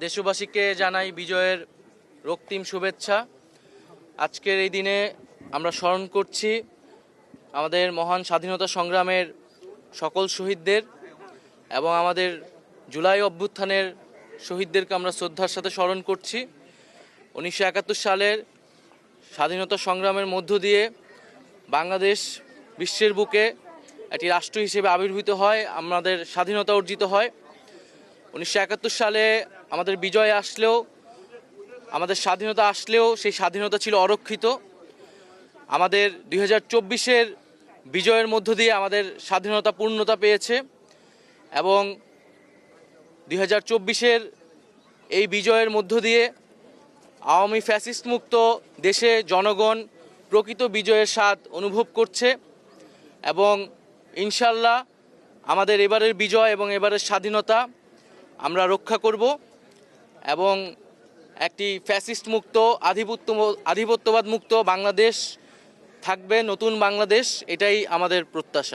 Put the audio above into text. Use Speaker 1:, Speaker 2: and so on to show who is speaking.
Speaker 1: দেশবাসীকে জানাই বিজয়ের রক্তিম শুভেচ্ছা। আজকের এই দিনে আমরা স্মরণ করছি আমাদের মহান স্বাধীনতা সংগ্রামের সকল শহীদদের এবং আমাদের জুলাই অভ্যুত্থানের শহীদদেরকে আমরা শ্রদ্ধার সাথে স্মরণ করছি। 1971 সালের স্বাধীনতা সংগ্রামের মধ্য দিয়ে বাংলাদেশ বিশ্বের বুকে একটি রাষ্ট্র হিসেবে আবির্ভূত হয়, আমাদের স্বাধীনতা অর্জিত হয়। 1971 সালে আমাদের বিজয় আসলেও, আমাদের স্বাধীনতা আসলেও সেই স্বাধীনতা ছিল অরক্ষিত। আমাদের 2024-এর বিজয়ের মধ্য দিয়ে আমাদের স্বাধীনতা পূর্ণতা পেয়েছে এবং 2024-এর এই বিজয়ের মধ্য দিয়ে আওয়ামী ফ্যাসিস্ট মুক্ত দেশে জনগণ প্রকৃত বিজয়ের স্বাদ অনুভব করছে এবং ইনশাল্লাহ আমাদের এবারের বিজয় এবং এবারের স্বাধীনতা আমরা রক্ষা করব এবং একটি ফ্যাসিস্ট মুক্ত আধিপত্যবাদ মুক্ত বাংলাদেশ থাকবে, নতুন বাংলাদেশ, এটাই আমাদের প্রত্যাশা।